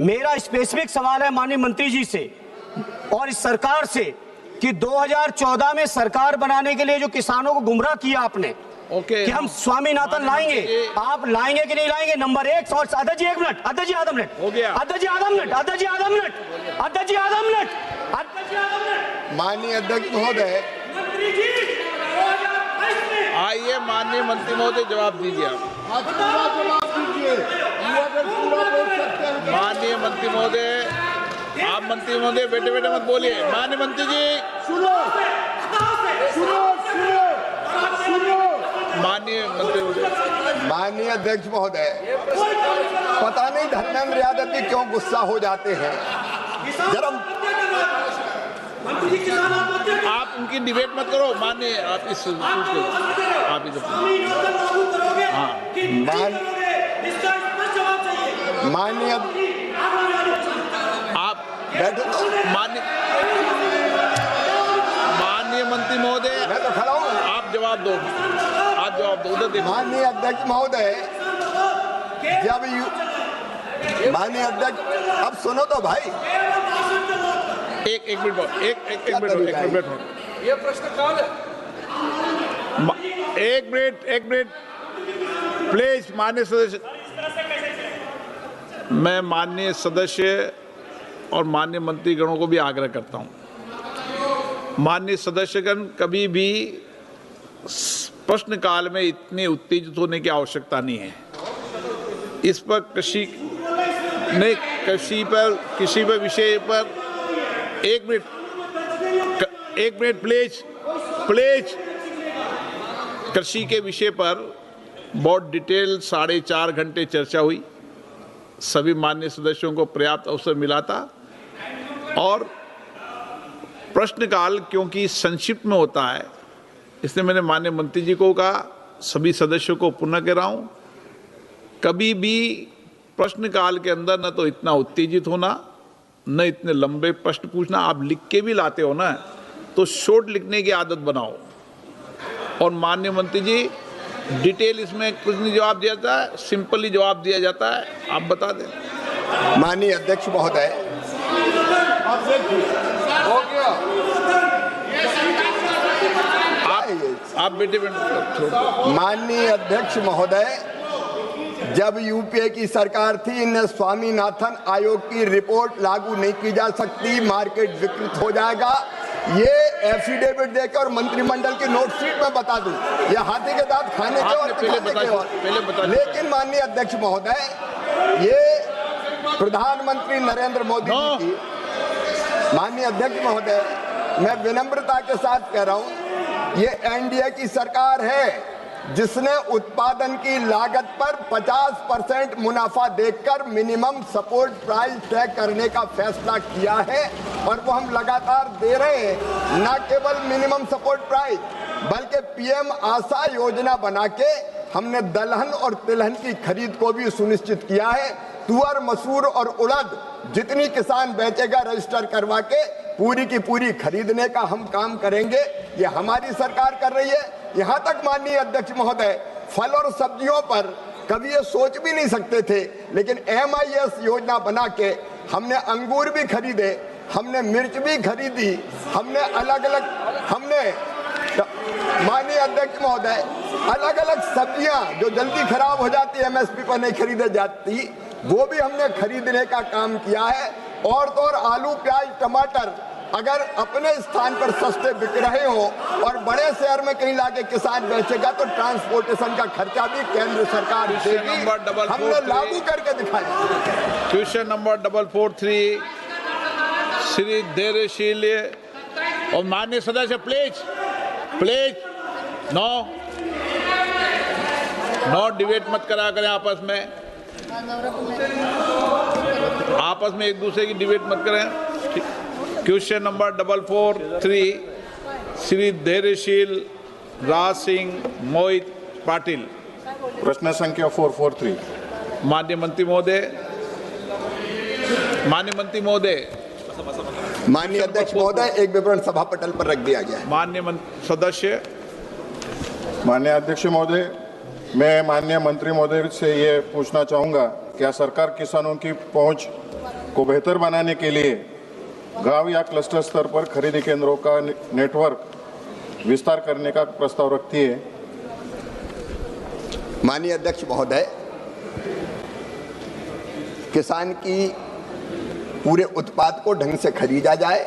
मेरा स्पेसिफिक सवाल है माननीय मंत्री जी से और इस सरकार से कि 2014 में सरकार बनाने के लिए जो किसानों को गुमराह किया आपने कि हम स्वामीनाथन लाएंगे, आप लाएंगे कि नहीं लाएंगे? नंबर एक। और अध्यक्ष जी 1 मिनट, अध्यक्ष जी आधा मिनट हो गया, अध्यक्ष जी आधा मिनट, अध्यक्ष जी आधा मिनट, अध्यक्ष जी आधा मिनट, अध्यक्ष जी आधा मिनट। माननीय अध्यक्ष महोदय, आइए माननीय मंत्री महोदय जवाब दीजिए। आप जवाब दीजिए। माननीय मंत्री महोदय, आप मंत्री महोदय बेटे बेटे मत बोलिए। माननीय मंत्री जी सुनो सुनो सुनो सुनो। माननीय मंत्री महोदय, माननीय अध्यक्ष महोदय, पता नहीं धर्मेंद्र यादव जी क्यों गुस्सा हो जाते हैं। जरा आप उनकी डिबेट मत करो। माननीय आप इस आप माननीय आप बैठो। माननीय मंत्री महोदय, मैं तो खड़ा हूँ। आप जवाब दो, आप जवाब दो। उधर देखो। माननीय अध्यक्ष महोदय, माननीय अध्यक्ष, अब सुनो तो भाई। एक मिनट, एक मिनट। ये प्रश्न काल है। एक मिनट प्लीज। माननीय सदस्य, मैं माननीय सदस्य और माननीय मंत्रीगणों को भी आग्रह करता हूं, माननीय सदस्यगण कभी भी प्रश्नकाल में इतने उत्तेजित होने की आवश्यकता नहीं है। इस पर किसी पर विषय पर एक मिनट प्लीज। कृषि के विषय पर बहुत डिटेल 4.5 घंटे चर्चा हुई। सभी माननीय सदस्यों को पर्याप्त अवसर मिला था और प्रश्नकाल क्योंकि संक्षिप्त में होता है, इसलिए मैंने माननीय मंत्री जी को कहा, सभी सदस्यों को पुनः कह रहा हूं, कभी भी प्रश्नकाल के अंदर न तो इतना उत्तेजित होना, न इतने लंबे प्रश्न पूछना। आप लिख के भी लाते हो ना, तो शॉर्ट लिखने की आदत बनाओ। और माननीय मंत्री जी, डिटेल इसमें कुछ नहीं जवाब दिया जाता है, सिंपली जवाब दिया जाता है। आप बता दें। माननीय अध्यक्ष महोदय, हो गया। आप बेटे छोड़। माननीय अध्यक्ष महोदय, जब यूपीए की सरकार थी, इन्हें स्वामीनाथन आयोग की रिपोर्ट लागू नहीं की जा सकती, मार्केट विकृत हो जाएगा, ये एफिडेविट देकर और मंत्रिमंडल की नोट शीट में बता दूं, ये हाथी के दांत खाने के और पहले बता। लेकिन माननीय अध्यक्ष महोदय, ये प्रधानमंत्री नरेंद्र मोदी जी की, माननीय अध्यक्ष महोदय, मैं विनम्रता के साथ कह रहा हूं, ये एनडीए की सरकार है जिसने उत्पादन की लागत पर 50% मुनाफा देकर मिनिमम सपोर्ट प्राइस तय करने का फैसला किया है और वो हम लगातार दे रहे हैं। न केवल मिनिमम सपोर्ट प्राइस बल्कि पीएम आशा योजना बना के हमने दलहन और तिलहन की खरीद को भी सुनिश्चित किया है। तुअर, मसूर और उड़द जितनी किसान बेचेगा रजिस्टर करवा के पूरी की पूरी खरीदने का हम काम करेंगे। ये हमारी सरकार कर रही है। यहाँ तक माननीय अध्यक्ष महोदय, फल और सब्जियों पर कभी ये सोच भी नहीं सकते थे, लेकिन MIS योजना बना के हमने अंगूर भी खरीदे, हमने मिर्च भी खरीदी, हमने माननीय अध्यक्ष महोदय, अलग अलग सब्जियां जो जल्दी खराब हो जाती है, MSP पर नहीं खरीदे जाती, वो भी हमने खरीदने का काम किया है। और तो और आलू, प्याज, टमाटर अगर अपने स्थान पर सस्ते बिक रहे हो और बड़े शहर में कहीं लाके किसान बेचेगा तो ट्रांसपोर्टेशन का खर्चा भी केंद्र सरकार देगी। हमने लागू करके दिखाया। क्वेश्चन नंबर 443 श्री धैर्यशील और माननीय सदस्य, प्लीज नो डिबेट मत करा करें आपस में एक दूसरे की डिबेट मत करें। क्वेश्चन नंबर 443 श्री धैर्यशील राज सिंह मोहित पाटिल। प्रश्न संख्या 443। माननीय मंत्री महोदय, माननीय अध्यक्ष महोदय, एक विवरण सभा पटल पर रख दिया गया है। माननीय सदस्य। माननीय अध्यक्ष महोदय, मैं माननीय मंत्री महोदय से ये पूछना चाहूँगा, क्या सरकार किसानों की पहुंच को बेहतर बनाने के लिए गांव या क्लस्टर स्तर पर खरीदी केंद्रों का नेटवर्क विस्तार करने का प्रस्ताव रखती है? माननीय अध्यक्ष महोदय, किसान की पूरे उत्पाद को ढंग से खरीदा जाए,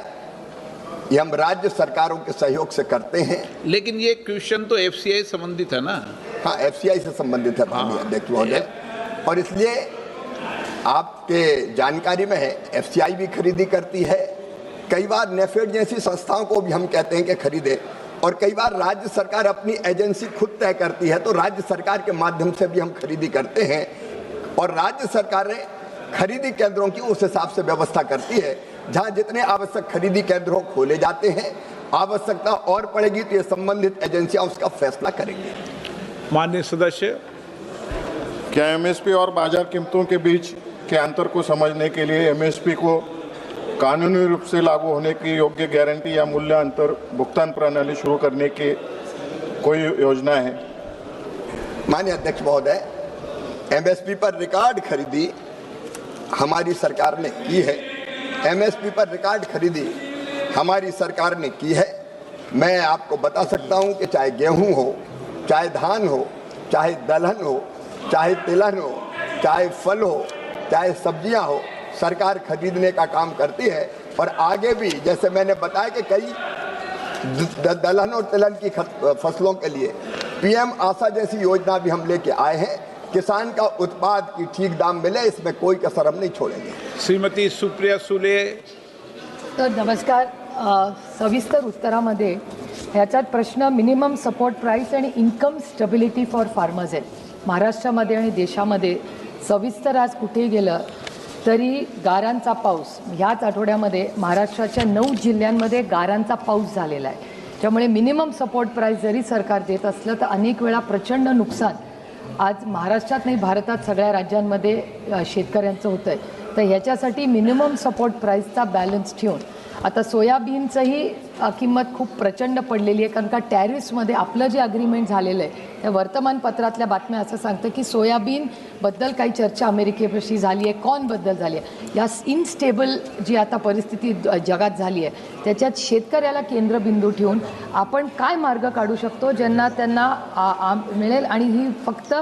ये हम राज्य सरकारों के सहयोग से करते हैं। लेकिन ये क्वेश्चन तो एफसीआई संबंधित है ना? हाँ, एफसीआई से संबंधित है माननीय अध्यक्ष महोदय, और इसलिए आपके जानकारी में है एफसीआई भी खरीदी करती है। कई बार नेफेड जैसी संस्थाओं को भी हम कहते हैं कि खरीदे, और कई बार राज्य सरकार अपनी एजेंसी खुद तय करती है, तो राज्य सरकार के माध्यम से भी हम खरीदी करते हैं, और राज्य सरकारें खरीदी केंद्रों की उस हिसाब से व्यवस्था करती है। जहां जितने आवश्यक खरीदी केंद्रों खोले जाते हैं, आवश्यकता और पड़ेगी तो ये संबंधित एजेंसियां उसका फैसला करेंगी। माननीय सदस्य, क्या एमएसपी और बाजार कीमतों के बीच के अंतर को समझने के लिए एमएसपी को कानूनी रूप से लागू होने की योग्य गारंटी या मूल्य अंतर भुगतान प्रणाली शुरू करने की कोई योजना है? माननीय अध्यक्ष महोदय, एमएसपी पर रिकॉर्ड खरीदी हमारी सरकार ने की है। एमएसपी पर रिकॉर्ड खरीदी हमारी सरकार ने की है। मैं आपको बता सकता हूं कि चाहे गेहूं हो, चाहे धान हो, चाहे दलहन हो, चाहे तिलहन हो, चाहे फल हो, चाहे सब्जियां हो, सरकार खरीदने का काम करती है। और आगे भी, जैसे मैंने बताया कि कई दलहन और तिलहन की फसलों के लिए पीएम आशा जैसी योजना भी हम लेके आए हैं। किसान का उत्पाद की ठीक दाम मिले, इसमें कोई कसर हम नहीं छोड़ेंगे। श्रीमती सुप्रिया सुले। तर नमस्कार. सविस्तर उत्तरामध्ये ह्याच्यात प्रश्न मिनिमम सपोर्ट प्राइस आणि इन्कम स्टेबिलिटी फॉर फार्मर्स आहे. महाराष्ट्रामध्ये आणि देशामध्ये सविस्तर आज कुठेही गेलं तरी गारांचा पाऊस, ह्याच आठवड्यामध्ये महाराष्ट्राच्या 9 जिल्ह्यांमध्ये गारांचा पाऊस झालेला आहे. त्यामुळे मिनिमम सपोर्ट प्राइस जरी सरकार देत असलं तर अनेक वेळा प्रचंड नुकसान आज महाराष्ट्रात नाही, भारतात सगळ्या राज्यांमध्ये शेतकऱ्यांचं होतं आहे. तर ह्याच्यासाठी मिनिमम सपोर्ट प्राइसचा बॅलन्स ठेवून आता सोयाबीनचंही किंमत खूप प्रचंड पडलेली आहे, कारण का टॅरिफ्समध्ये आपलं जे अग्रीमेंट झालेलं आहे त्या वर्तमानपत्रातल्या बातम्या असं सांगतं की सोयाबीनबद्दल काही चर्चा अमेरिकेपाशी झाली आहे, कॉर्नबद्दल झाली आहे. या इनस्टेबल जी आता परिस्थिती जगात झाली आहे त्याच्यात शेतकऱ्याला केंद्रबिंदू ठेवून आपण काय मार्ग काढू शकतो ज्यांना त्यांना मिळेल. आणि ही फक्त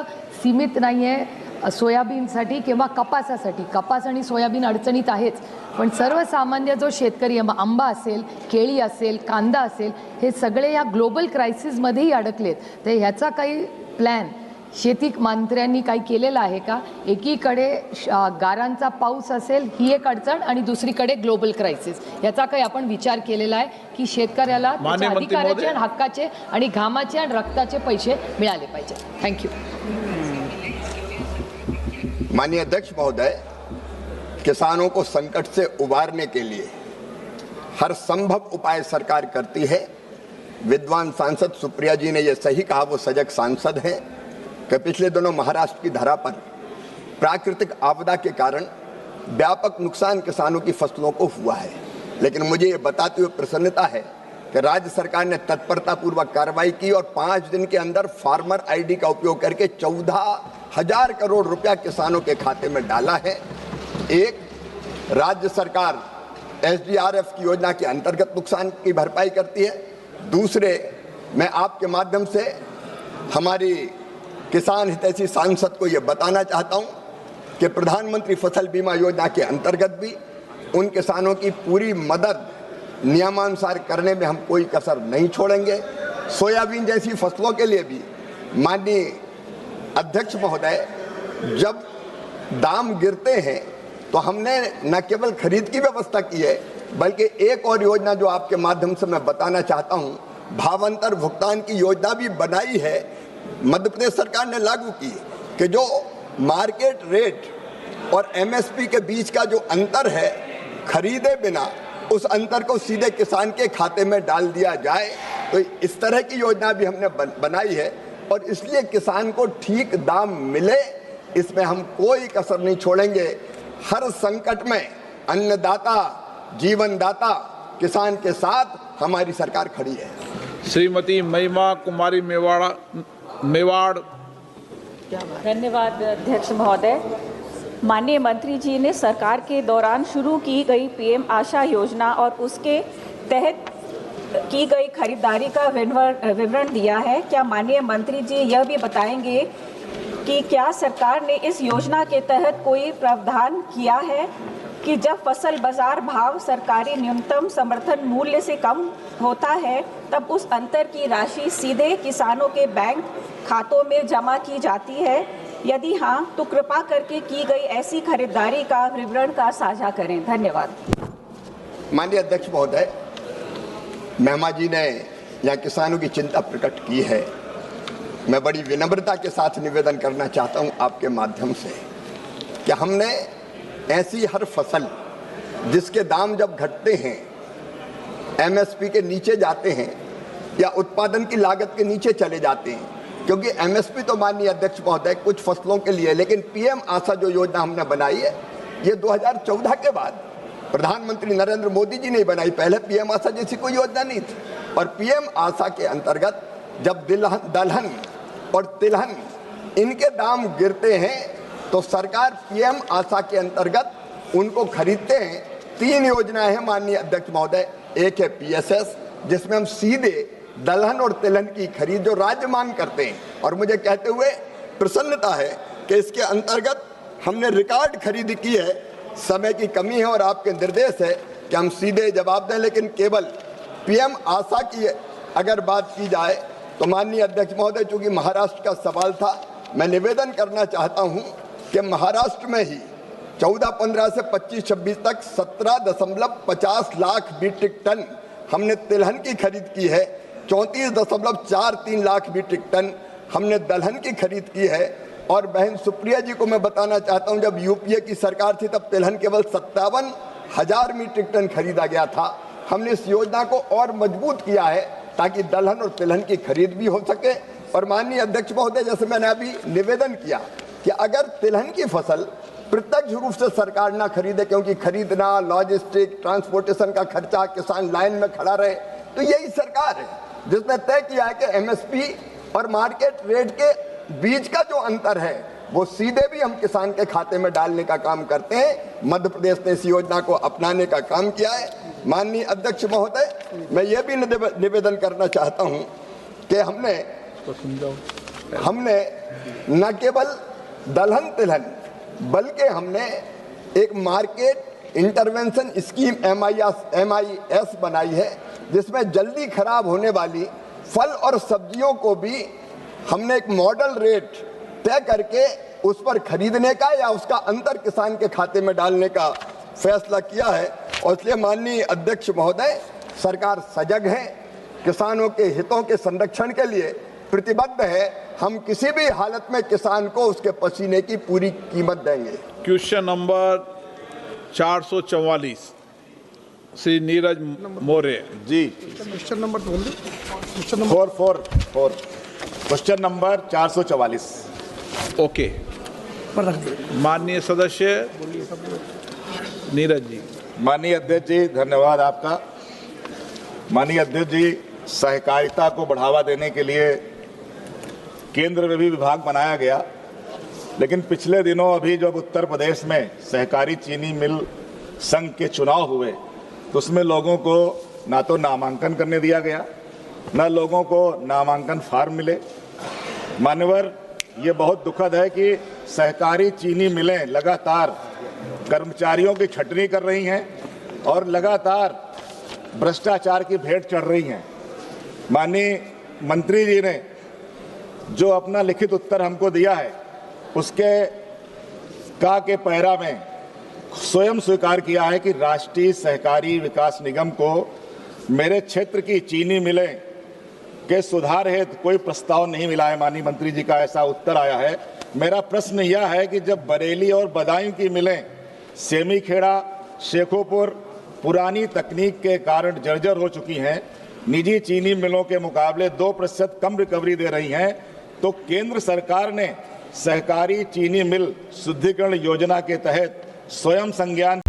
सीमित नाही आहे सोयाबीनसाठी किंवा कपासासाठी. कपास आणि सोयाबीन अडचणीत आहेच, पण सर्वसामान्य जो शेतकरी आंबा असेल, केळी असेल, कांदा असेल, हे सगळे या ग्लोबल क्रायसिसमध्येही अडकलेत. तर ह्याचा काही प्लॅन शेती मंत्र्यांनी काही केलेला आहे का? एकीकडे गारांचा पाऊस असेल ही एक अडचण आणि दुसरीकडे ग्लोबल क्रायसिस, याचा काही आपण विचार केलेला आहे की शेतकऱ्याला त्याच्या अधिकाराचे आणि हक्काचे आणि घामाचे आणि रक्ताचे पैसे मिळाले पाहिजे. थँक्यू. माननीय अध्यक्ष महोदय, किसानों को संकट से उबारने के लिए हर संभव उपाय सरकार करती है. विद्वान सांसद सुप्रिया जी ने यह सही कहा, वो सजग सांसद हैं कि पिछले दिनों महाराष्ट्र की धरा पर प्राकृतिक आपदा के कारण व्यापक नुकसान किसानों की फसलों को हुआ है. लेकिन मुझे ये बताते हुए प्रसन्नता है कि राज्य सरकार ने तत्परतापूर्वक कार्रवाई की और 5 दिन के अंदर फार्मर आईडी का उपयोग करके 14,000 करोड़ रुपया किसानों के खाते में डाला है. एक, राज्य सरकार एसडीआरएफ की योजना के अंतर्गत नुकसान की भरपाई करती है. दूसरे, मैं आपके माध्यम से हमारी किसान हितैषी सांसद को यह बताना चाहता हूं कि प्रधानमंत्री फसल बीमा योजना के अंतर्गत भी उन किसानों की पूरी मदद नियमानुसार करने में हम कोई कसर नहीं छोड़ेंगे. सोयाबीन जैसी फसलों के लिए भी माननीय अध्यक्ष महोदय, जब दाम गिरते हैं तो हमने न केवल खरीद की व्यवस्था की है, बल्कि एक और योजना जो आपके माध्यम से मैं बताना चाहता हूं, भावांतर भुगतान की योजना भी बनाई है, मध्य प्रदेश सरकार ने लागू की, कि जो मार्केट रेट और एमएसपी के बीच का जो अंतर है, खरीदे बिना उस अंतर को सीधे किसान के खाते में डाल दिया जाए. तो इस तरह की योजना भी हमने बनाई है और इसलिए किसान को ठीक दाम मिले, इसमें हम कोई कसर नहीं छोड़ेंगे. हर संकट में अन्नदाता, जीवनदाता किसान के साथ हमारी सरकार खड़ी है. श्रीमती महिमा कुमारी मेवाड़. धन्यवाद अध्यक्ष महोदय। माननीय मंत्री जी ने सरकार के दौरान शुरू की गई पीएम आशा योजना और उसके तहत की गई खरीदारी का विवरण दिया है। क्या माननीय मंत्री जी यह भी बताएंगे कि क्या सरकार ने इस योजना के तहत कोई प्रावधान किया है कि जब फसल बाजार भाव सरकारी न्यूनतम समर्थन मूल्य से कम होता है तब उस अंतर की राशि सीधे किसानों के बैंक खातों में जमा की जाती है? यदि हाँ, तो कृपा करके की गई ऐसी खरीदारी का विवरण का साझा करें। धन्यवाद। माननीय अध्यक्ष महोदय, मेहमा जी ने यहाँ किसानों की चिंता प्रकट की है। मैं बड़ी विनम्रता के साथ निवेदन करना चाहता हूँ आपके माध्यम से कि हमने ऐसी हर फसल जिसके दाम जब घटते हैं, एमएसपी के नीचे जाते हैं या उत्पादन की लागत के नीचे चले जाते हैं, क्योंकि एमएसपी तो माननीय अध्यक्ष महोदय कुछ फसलों के लिए, लेकिन पीएम आशा जो योजना हमने बनाई है ये 2014 के बाद प्रधानमंत्री नरेंद्र मोदी जी ने बनाई। पहले पीएम आशा जैसी कोई योजना नहीं थी। और पीएम आशा के अंतर्गत जब दलहन और तिलहन इनके दाम गिरते हैं तो सरकार पीएम आशा के अंतर्गत उनको खरीदते हैं। 3 योजनाएं हैं माननीय अध्यक्ष महोदय। एक है पीएसएस, जिसमें हम सीधे दलहन और तिलहन की खरीद जो राज्य मांग करते हैं, और मुझे कहते हुए प्रसन्नता है कि इसके अंतर्गत हमने रिकॉर्ड खरीद की है। समय की कमी है और आपके निर्देश है कि हम सीधे जवाब दें, लेकिन केवल पीएम आशा की अगर बात की जाए तो माननीय अध्यक्ष महोदय, चूंकि महाराष्ट्र का सवाल था, मैं निवेदन करना चाहता हूं कि महाराष्ट्र में ही 14-15 से 25-26 तक 17.50 लाख मीट्रिक टन हमने तिलहन की खरीद की है। 34.43 लाख मीट्रिक टन हमने दलहन की खरीद की है। और बहन सुप्रिया जी को मैं बताना चाहता हूं, जब यूपीए की सरकार थी तब तिलहन केवल 57,000 मीट्रिक टन खरीदा गया था। हमने इस योजना को और मजबूत किया है ताकि दलहन और तिलहन की खरीद भी हो सके। और माननीय अध्यक्ष महोदय, जैसे मैंने अभी निवेदन किया कि अगर तिलहन की फसल प्रत्यक्ष रूप से सरकार ना खरीदे, क्योंकि खरीदना, लॉजिस्टिक, ट्रांसपोर्टेशन का खर्चा, किसान लाइन में खड़ा रहे, तो यही सरकार है जिसने तय किया है कि एमएसपी और मार्केट रेट के बीच का जो अंतर है वो सीधे भी हम किसान के खाते में डालने का काम करते हैं। मध्य प्रदेश ने इस योजना को अपनाने का काम किया है। माननीय अध्यक्ष महोदय, मैं ये भी निवेदन करना चाहता हूं कि हमने न केवल दलहन तिलहन बल्कि हमने एक मार्केट इंटरवेंशन स्कीम MIS बनाई है, जिसमें जल्दी खराब होने वाली फल और सब्जियों को भी हमने एक मॉडल रेट तय करके उस पर खरीदने का या उसका अंतर किसान के खाते में डालने का फैसला किया है। और इसलिए माननीय अध्यक्ष महोदय, सरकार सजग है, किसानों के हितों के संरक्षण के लिए प्रतिबद्ध है। हम किसी भी हालत में किसान को उसके पसीने की पूरी कीमत देंगे। Question number 444 Shri Neeraj Maurya ji. Question number 444 question number 444। Okay, माननीय सदस्य नीरज जी। माननीय अध्यक्ष जी, धन्यवाद आपका। माननीय अध्यक्ष जी, सहकारिता को बढ़ावा देने के लिए केंद्र में भी विभाग बनाया गया, लेकिन पिछले दिनों अभी जब उत्तर प्रदेश में सहकारी चीनी मिल संघ के चुनाव हुए तो उसमें लोगों को ना तो नामांकन करने दिया गया, न लोगों को नामांकन फार्म मिले। मान्यवर, ये बहुत दुखद है कि सहकारी चीनी मिलें लगातार कर्मचारियों की छटनी कर रही हैं और लगातार भ्रष्टाचार की भेंट चढ़ रही हैं। माननीय मंत्री जी ने जो अपना लिखित उत्तर हमको दिया है उसके का के पैरा में स्वयं स्वीकार किया है कि राष्ट्रीय सहकारी विकास निगम को मेरे क्षेत्र की चीनी मिलें के सुधार हेतु कोई प्रस्ताव नहीं मिला है। माननीय मंत्री जी का ऐसा उत्तर आया है। मेरा प्रश्न यह है कि जब बरेली और बदायूं की मिलें सेमीखेड़ा, शेखोपुर पुरानी तकनीक के कारण जर्जर हो चुकी हैं, निजी चीनी मिलों के मुकाबले 2% कम रिकवरी दे रही हैं, तो केंद्र सरकार ने सहकारी चीनी मिल शुद्धिकरण योजना के तहत स्वयं संज्ञान